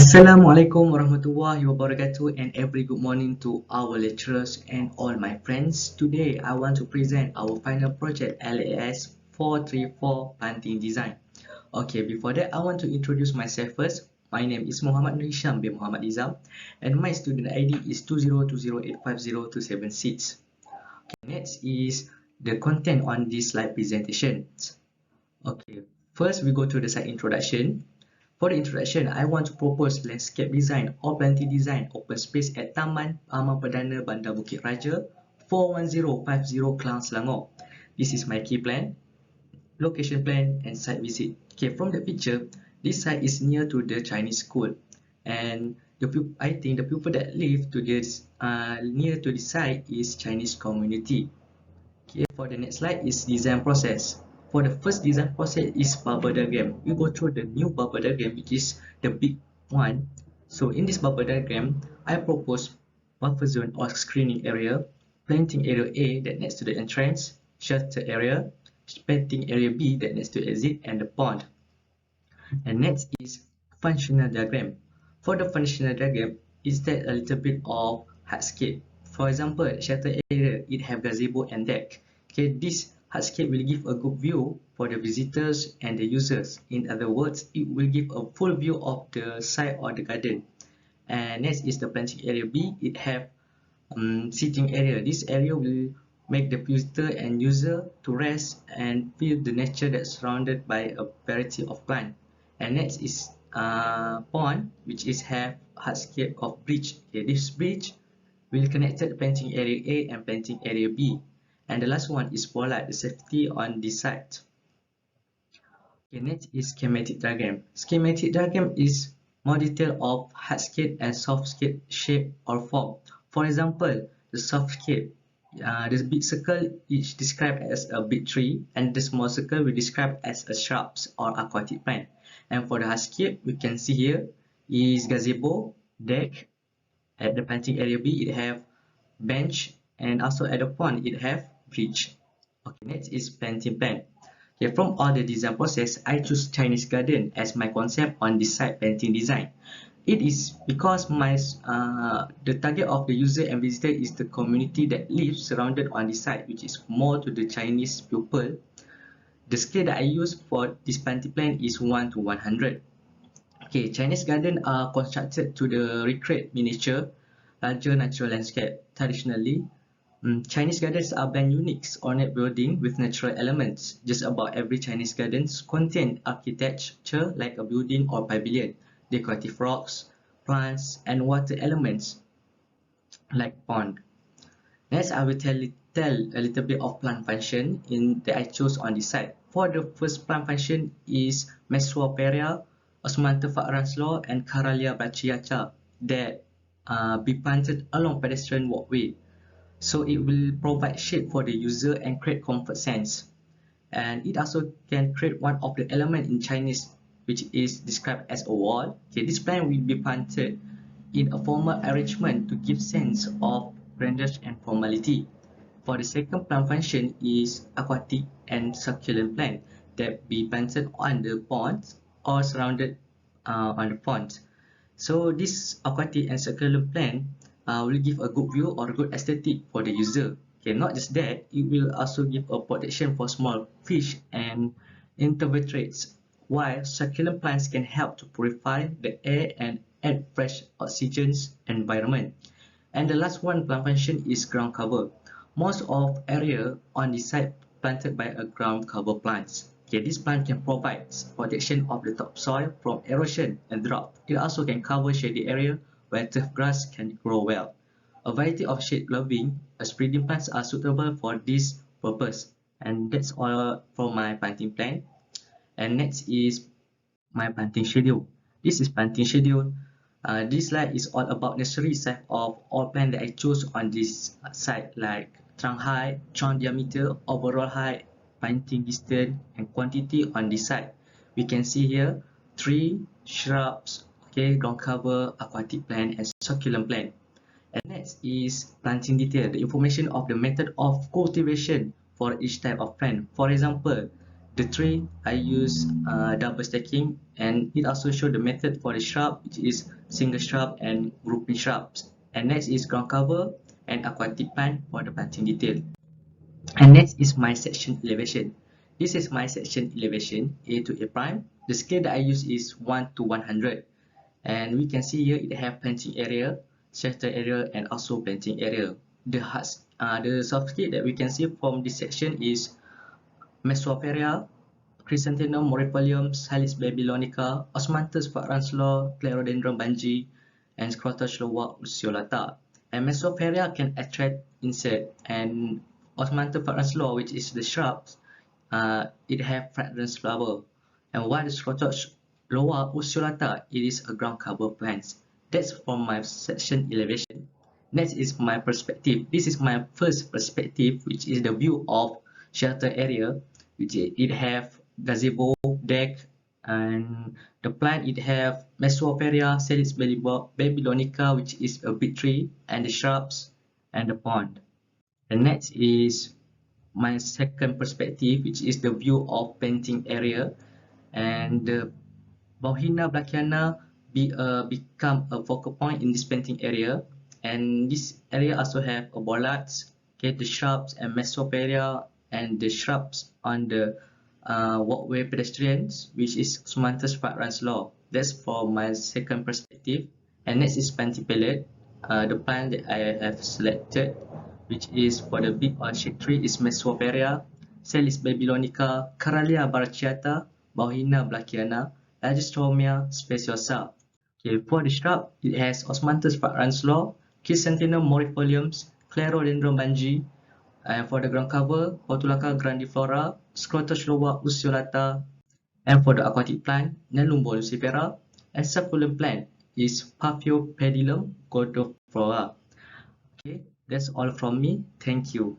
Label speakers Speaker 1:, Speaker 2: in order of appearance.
Speaker 1: Assalamualaikum warahmatullahi wabarakatuh and every good morning to our lecturers and all my friends. Today I want to present our final project LAS 434 Planting Design. Okay, before that I want to introduce myself first. My name is Muhamad Nur Hisyam Bin Mohd Nizam and my student ID is 2020850276. Okay, next is the content on this slide presentation. Okay, first we go to the site introduction. For the introduction, I want to propose landscape design or planting design open space at Taman Aman Perdana Bandar Bukit Raja 41050 Klang, Selangor. This is my key plan, location plan and site visit. Okay, from the picture, this site is near to the Chinese school and I think the people that live to this near to the site is Chinese community. Okay, for the next slide is design process. For the first design process is bubble diagram. We go through the new bubble diagram, which is the big one. So in this bubble diagram, I propose buffer zone or screening area, planting area A that next to the entrance, shelter area, planting area B that next to exit, and the pond. And next is functional diagram. For the functional diagram, is that a little bit of hardscape. For example, shelter area, it have gazebo and deck. Okay, this hardscape will give a good view for the visitors and the users. In other words, it will give a full view of the site or the garden. And next is the planting area B. It have sitting area. This area will make the visitor and user to rest and feel the nature that's surrounded by a variety of plant. And next is pond, which is have hardscape of bridge. Okay, this bridge will connect the planting area A and planting area B. And the last one is bollard, the safety on the site. Okay, next is schematic diagram. Schematic diagram is more detail of hardscape and softscape shape or form. For example, the softscape, the big circle is described as a big tree and the small circle will describe as a shrubs or aquatic plant. And for the hardscape, we can see here is gazebo, deck. At the planting area B, it have bench, and also at the pond, it have bridge. Okay, next is planting plan. Okay, from all the design process, I choose Chinese garden as my concept on this site planting design. It is because the target of the user and visitor is the community that lives surrounded on this site, which is more to the Chinese people. The scale that I use for this planting plan is 1 to 100. Okay, Chinese garden are constructed to the recreate miniature, larger natural landscape. Traditionally, Chinese gardens are blend unique ornate building with natural elements. Just about every Chinese gardens contain architecture like a building or pavilion, decorative rocks, plants, and water elements like pond. Next, I will tell a little bit of plant function that I chose on this site. For the first plant function is Mesoperia, Osmanthus Ranslow, and Caralia brachyata that be planted along pedestrian walkway. So it will provide shade for the user and create comfort sense. And it also can create one of the element in Chinese which is described as a wall. Okay, this plant will be planted in a formal arrangement to give sense of grandeur and formality. For the second plant function is aquatic and succulent plant that be planted on the ponds or surrounded on the ponds. So this aquatic and succulent plant will give a good view or good aesthetic for the user. Okay, not just that, it will also give a protection for small fish and invertebrates, while succulent plants can help to purify the air and add fresh oxygen environment. And the last one plant function is ground cover. Most of area on the site planted by a ground cover plants. Okay, this plant can provide protection of the topsoil from erosion and drought. It also can cover shady area where turf grass can grow well. A variety of shade-loving spreading plants are suitable for this purpose. And that's all for my planting plan. And next is my planting schedule. This is planting schedule. This slide is all about nursery size of all plants that I chose on this site, like trunk height, trunk diameter, overall height, planting distance, and quantity on this site. We can see here tree, shrubs, okay, ground cover, aquatic plant, and succulent plant. And next is planting detail, the information of the method of cultivation for each type of plant. For example, the tree, I use double stacking, and it also shows the method for the shrub, which is single shrub and grouping shrubs. And next is ground cover and aquatic plant for the planting detail. And next is my section elevation. This is my section elevation A to A prime. The scale that I use is 1 to 100. And we can see here it have planting area, shelter area, and also planting area. The soft scale that we can see from this section is Mesoperia, Chrysanthemum morifolium, Salix babylonica, Osmanthus fragrans, Clerodendron bungi, and Scrotoschloa ulceolata. And Mesoperia can attract insect, and Osmanthus fragrans, which is the shrubs, it have fragrance flower. And while the Scrotoschloa ulceolata, it is a ground cover plant. That's from my section elevation. Next is my perspective. This is my first perspective, which is the view of shelter area, which it have gazebo deck, and the plant it have Mesoperia, Salix babylonica, which is a big tree, and the shrubs and the pond. The next is my second perspective, which is the view of painting area, and the Bauhina Blackiana become a focal point in this painting area, and this area also have a bollards, okay, the shrubs and Mesoperia, and the shrubs on the walkway pedestrians, which is Osmanthus fragrans. That's for my second perspective. And next is Pantipellet. The plant that I have selected, which is for the big orchid tree, is Mesoperia, Salix babylonica, Caralia brachiata, Bauhina blackiana, Lagestromia speciosa. Okay, for the shrub, it has Osmanthus fragrans, Chrysanthemum morifolium, Clerodendron bungi, and for the ground cover, Portulaca grandiflora, Scrotoschloa ulceolata, and for the aquatic plant, Nelumbo lucifera, and succulent plant is Paphiopedilum godoflora. Okay, that's all from me. Thank you.